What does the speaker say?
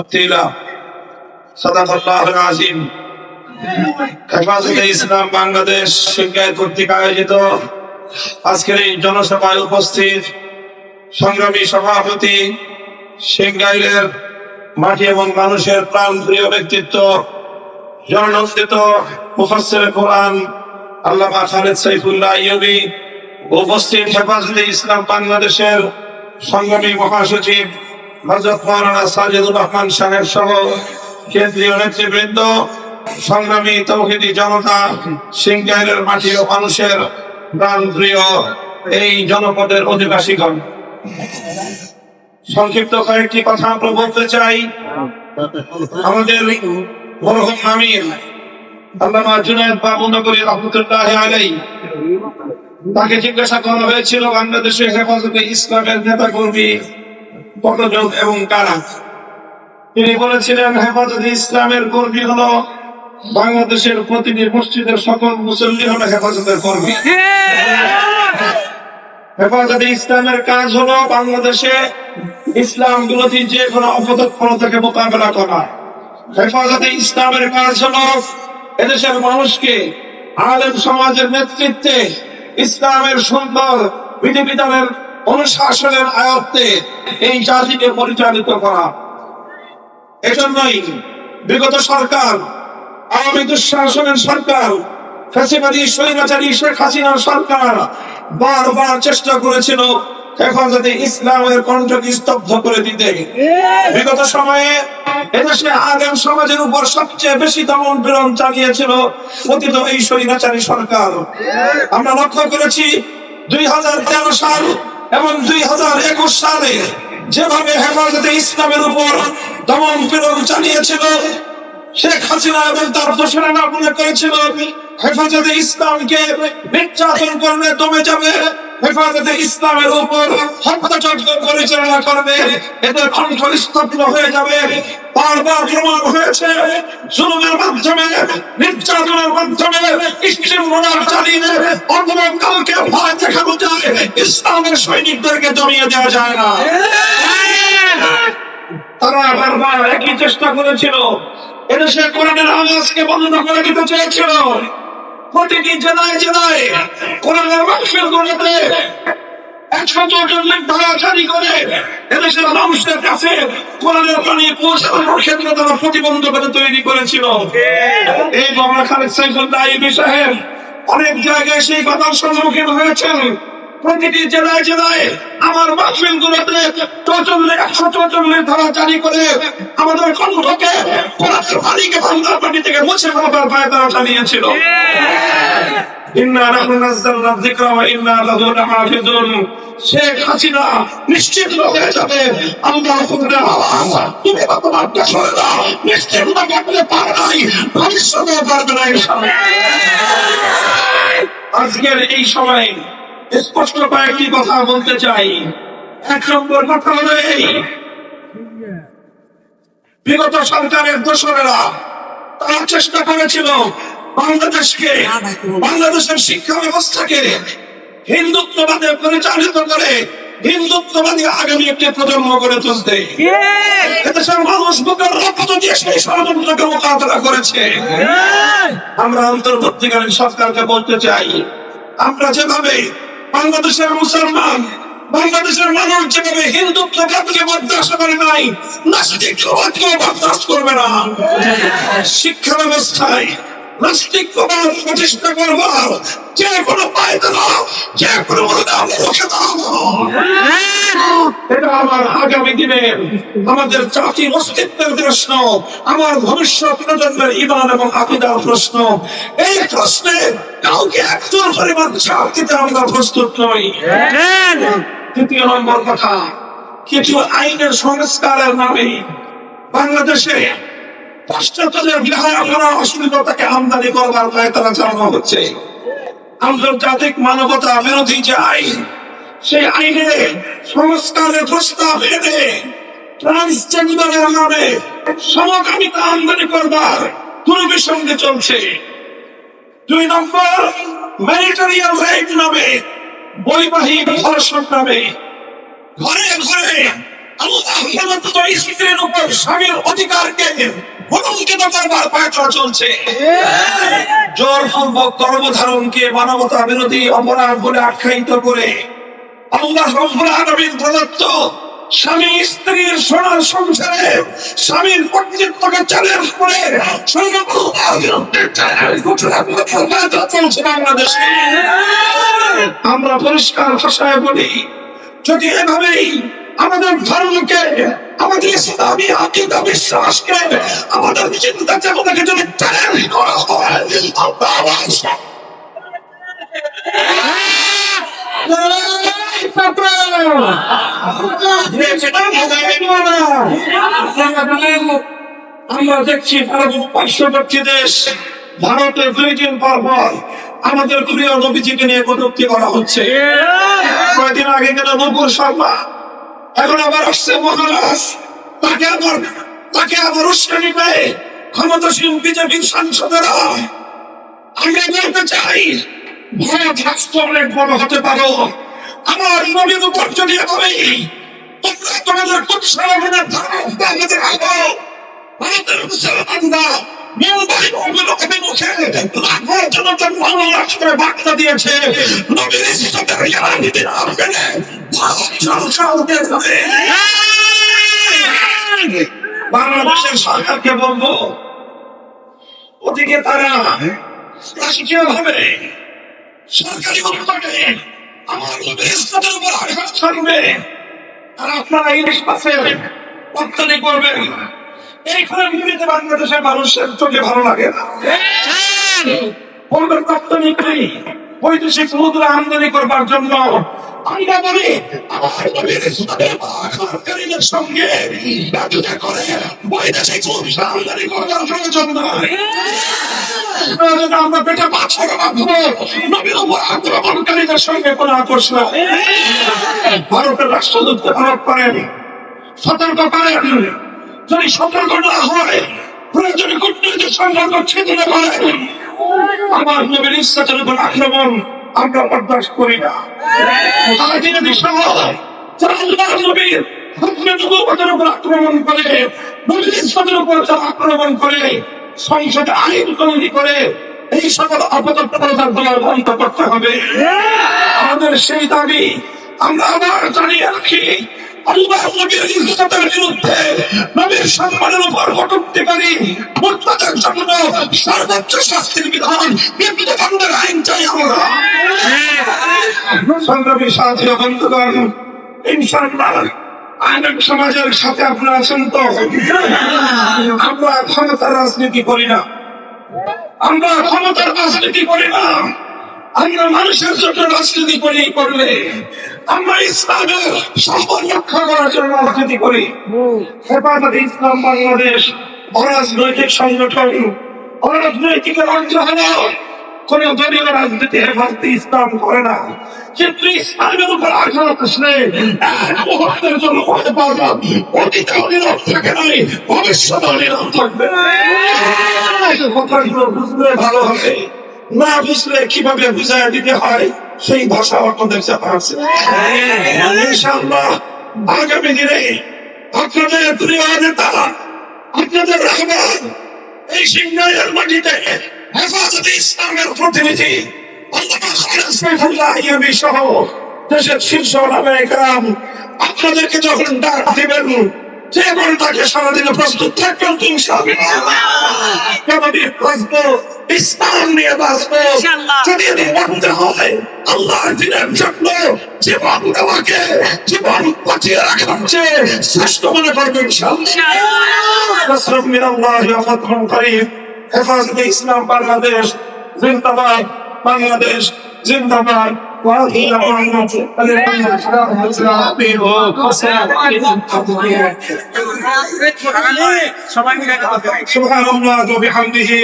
وقيلا صدق الله العظيم হেফাজতে ইসলাম বাংলাদেশ সিংগাইর কর্তৃক আয়োজিত আজকের এই জনসভায় উপস্থিত সংগ্রামী সভাপতি, সিংগাইরের মাটি এবং মানুষের প্রাণপ্রিয় ব্যক্তিত্ব, জননন্দিত মুফাসসিরে কোরআন আল্লামা খালেদ সাইফুল্লাহ আইয়ুবী, উপস্থিত হেফাজতে ইসলাম বাংলাদেশের সংগ্রামী মহাসচিব হযরত মাওলানা সাজিদুর রহমান সাহেব সহ কেন্দ্রীয় নেতৃবৃন্দ, সংগ্রামী তৌহিদি জনতা, সিংগাইরের মাটি ও মানুষের প্রাণপ্রিয় এই জনপদের অধিবাসীগণ, সংক্ষিপ্ত কয়েকটি কথা আমরা বলতে চাই। আমাদের মরহুম আমির আল্লামা জুনায়েদ বাবুনগরী রহমতুল্লাহি আলাইহি, তাকে জিজ্ঞাসা করা হয়েছিল বাংলাদেশে হেফাজতে ইসলামের নেতা কর্মী কতজন এবং কারা। তিনি বলেছিলেন, হেফাজতে ইসলামের কর্মী হলো বাংলাদেশের প্রতিটি মসজিদের সকল মুসল্লি হলো হেফাজতের কর্মী। হেফাজতে ইসলামের কাজ হলো বাংলাদেশে ইসলাম বিরোধী যে কোনো অপতৎপরতাকে মোকাবেলা করা। হেফাজতে ইসলামের কাজ হলো এদেশের মানুষকে আলেম সমাজের নেতৃত্বে ইসলামের সুন্দর বিধিবিধানের অনুশাসনের আয়ত্তে এই জাতিকে পরিচালিত করা। এজন্যই বিগত সরকার, আওয়ামী দুঃশাসনের সরকার, ফ্যাসিবাদী স্বৈরাচারী শেখ হাসিনার সরকার বারবার চেষ্টা করেছিল হেফাজতে ইসলামের কণ্ঠকে স্তব্ধ করে দিতে। বিগত সময়ে এদেশে আলেম সমাজের উপর সবচেয়ে বেশি দমন পীড়ন চালিয়েছিল পতিত এই স্বৈরাচারী সরকার। আমরা লক্ষ্য করেছি 2013 সাল এবং 2021 সালে যেভাবে হেফাজতে ইসলামের উপর দমন পীড়ন চালিয়েছিল, শেখ হাসিনা এবং তার দোসরেরা মনে করেছিল হেফাজতে ইসলামকে নির্যাতন করলে দমে যাবে, হেফাজতে ইসলামের উপর হত্যাযজ্ঞ পরিচালনা করবে, এদের কণ্ঠ স্তব্ধ হয়ে যাবে। বারবার প্রমাণ হয়েছে জুলুমের মাধ্যমে, নির্যাতনের মাধ্যমে, ইস্তিমরার চালিয়ে অন্য কাউকে ভয় দেখানো যায়, ইসলামের সৈনিকদেরকে দমিয়ে দেওয়া যায় না। তারা বারবার একই চেষ্টা করেছিল, এদেশে কোরআনের আওয়াজকে বন্ধ করে দিতে চেয়েছিল। প্রতিটি জেলায় জেলায় কোরআনের মাহফিলগুলোতে 144 ধারা জারি করে এদেশের মানুষের কাছে কোরআনের বাণী পৌঁছানোর ক্ষেত্রে তারা প্রতিবন্ধকতা তৈরি করেছিল। এই মাওলানা খালেদ সাইফুল্লাহ আইয়ুবী সাহেব অনেক জায়গায় সেই কথার সম্মুখীন হয়েছেন। প্রতিটি জেলায় জেলায় আমার মাহফিল গুলোতে 144 ধারা জারি করে আমাদের কণ্ঠকে কোরআনের বাণীকে বাংলার মাটি থেকে মুছে ফেলার পায়ে তারা চালিয়েছিল। ইন্না নাহনু নাযালনা যিকরা ওয়া ইন্না লাহু লাহাফিজুন। শেখ হাসিনা নিশ্চিত হয়ে যাবে, আমরা খুবরা তুমি বর্তমান দেশরা নিশ্চিত করতে পারবে, ভবিষ্যতে পারবে না ইনশাআল্লাহ। আজকের এই সময় স্পষ্ট কয়েকটি কথা বলতে চাই। এক নম্বর কথা হলো এই, বিগত সরকারের দোসরেরা তারা চেষ্টা করেছিল বাংলাদেশকে, বাংলাদেশের শিক্ষা ব্যবস্থাকে হিন্দুত্ববাদে পরিচালিত করে হিন্দুত্ববাদী আগামী একটি প্রজন্ম গড়ে তুলতে। এদেশের মানুষ বুকের রক্ত দিয়ে সেই ষড়যন্ত্রকে মোকাবেলা করেছে। আমরা অন্তর্বর্তীকালীন সরকারকে বলতে চাই, আমরা যেভাবে বাংলাদেশের মুসলমান, বাংলাদেশের মানুষ যেভাবে হিন্দুত্ববাদকে বরদাস্ত করে নাই, নাস্তিকবাদকেও বরদাস্ত করবে না। শিক্ষা ব্যবস্থায় নাস্তিকবাদ প্রতিষ্ঠা করবো, যে কোনো পায়তারা, যে কোনো এটা আমার আগামী দিনে আমাদের জাতির অস্তিত্বের প্রশ্ন, আমার ভবিষ্যৎ প্রজন্মের ঈমান এবং আকীদার প্রশ্ন। এই প্রশ্নে কাউকে একদম পরিমাণ ছাড় দিতে আমরা প্রস্তুত নই। দ্বিতীয় নম্বর কথা, কিছু আইনের সংস্কারের নামে বাংলাদেশে পাশ্চাত্যদের বিহায়াপনা অশ্লীলতাকে আমদানি করবার পায়তারা চালানো হচ্ছে। আন্তর্জাতিক মানবতা বিরোধী যে আইন, সেই আইনে সংস্কারের প্রস্তাব এনে ট্রান্সজেন্ডারের নামে সমকামিতা আমদানি করবার দুর্গের সঙ্গে চলছে। 2 নম্বর, ম্যারিটারিয়াল রেপ নামে, বৈবাহিক ধর্ষণ নামে ঘরে ঘরে আল্লাহ স্ত্রীর উপর স্বামীর অধিকারকে কলঙ্কিত করবার পায়তারা চলছে। জোরপূর্বক গর্ভধারণকে মানবতা বিরোধী অপরাধ বলে আখ্যায়িত করে আল্লাহ রাব্বুল আলামিন প্রদত্ত স্বামী স্ত্রীর সোনার সংসারে স্বামীর কর্তৃত্বকে চ্যালেঞ্জ করে চলছে বাংলাদেশে। আমরা পরিষ্কার ভাষায় বলি, যদি এভাবেই আমাদের ধর্মকে, আমাদের ইসলামী আকীদা বিশ্বাসকে, আমাদের চিন্তা চেতনাকে যদি চ্যালেঞ্জ করা হয়, আমরা দেখছি পার্শ্ববর্তী দেশ ভারতে 2 দিন পর পর আমাদের প্রিয় নবীজিকে নিয়ে কটূক্তি করা হচ্ছে। কয়েকদিন আগে গেল নূপুর শর্মা, এখন আবার আসছে মহারাজ, তাকে আবার উস্কানি দেয় ক্ষমতাসীন বিজেপির সাংসদেরা। আমরা বলতে চাই, ভারত রাষ্ট্র অনেক বড় হতে পারো, আমার নবীর উপর যদি এভাবে তোমরা তোমাদের কুৎসারণের ধারণা আমাদের আবো, ভারতের মুসলমানরা মুম্বাই অভিমুখে লাখো জনতার মনোলাস করে বার্তা দিয়েছে, নবীর ইজ্জতের গ্যারান্টি দিতে হবে। বাংলাদেশের সরকারকে বলবো, ওদিকে তারা রাষ্ট্রীয় ভাবে সরকারি বক্তব্যে আমার ইজ্জতের উপর আঘাত ছাড়বে, আর আপনারা ইলিশ মাছের রপ্তানি করবেন। এইখানে বিবৃতি বাংলাদেশের মানুষের চোখে ভালো লাগে না। করবেন রপ্তানি করি বৈদেশিক মুদ্রা আমদানি করবার জন্য। আমরা বলি আমাদের সঙ্গে ব্যবসা করে বৈদেশিক মুদ্রা আমদানি করবার প্রয়োজন নয়। আমরা পেটে পাথর রাখবো, নবীর উপর আক্রমণকারীদের সঙ্গে কোনো আকর্ষণ। ভারতের রাষ্ট্রদূতকে ভারত করেন, সতর্ক করেন, যদি সতর্ক না হয় প্রয়োজনে কূটনৈতিক সম্পর্ক ছিন্ন করে আমার নবীর ইজ্জতের উপর আক্রমণ আমরা বরদাস্ত করি না। নবীর হুকুমের উপর আক্রমণ করে, নবীর ইজ্জতের উপর আক্রমণ করে, সংসদে আইন তৈরি করে এই সকল অপতৎপরতার বন্ধ করতে হবে। আমাদের সেই দাবি আমরা আবার জানিয়ে রাখি। আল্লাহ নবীর ইজ্জতের বিরুদ্ধে, নবীর সম্মানের উপর কটূক্তিকারী মুরতাদের জন্য সর্বোচ্চ শাস্তির বিধান, মৃত্যুদণ্ডের আইন চাই আমরা। সংগ্রামী সাথী বন্ধুগণ, ইনশাআল্লাহ আইন সমাজের সাথে আপনারা আছেন তো? আমরা ক্ষমতার রাজনীতি করি না, আমরা ক্ষমতার রাজনীতি করি না, আমরা মানুষের জন্য রাজনীতি করলে আমরা ইসলামের সম্মান রক্ষা করার জন্য রাজনীতি করি। হেফাজতে ইসলাম বাংলাদেশ অরাজনৈতিক সংগঠন, অরাজনৈতিকের অংশ হলো কোন দলীয় রাজনীতি হেফাজতে ইসলাম করে না। কিন্তু ইসলামের উপর আঘাত আসলে এক মুহূর্তের জন্য হতে পারবে, অতীতেও নীরব থাকে নাই, ভবিষ্যতেও নীরব থাকবে। কথাগুলো বুঝলে ভালো হবে, না বুঝলে কিভাবে বুঝাইয়া দিতে হয় সেই ভাষা আপনাদের জানা আছে। ইনশাআল্লাহ আগামী দিনে আপনাদের প্রিয় নেতা, আপনাদের রহমান এই সিংহাইয়ের মাটিতে হেফাজতে ইসলামের প্রতিনিধি আল্লামা খালেদ সাইফুল্লাহ ইয়াবি সহ দেশের শীর্ষ ওলামায়ে কেরাম আপনাদেরকে যখন ডাক দিবেন, যে তাকে সারাদিনে প্রস্তুত থাকবেন ইনশাআল্লাহ। কেমন বাঁচবো, ইসলাম নিয়ে বাঁচবো। যদি বাঁচতে হয় আল্লাহর দ্বীনের জন্য জীবন দেওয়াকে, জীবন বাঁচিয়ে রাখার চেয়ে শ্রেষ্ঠ মনে করবেন ইনশাআল্লাহ। হেফাজতে ইসলাম বাংলাদেশ জিন্দাবাদ, বাংলাদেশ জিন্দাবাদ। সবাই মিলে সুবহানাল্লাহ ওয়া বিহামদিহি।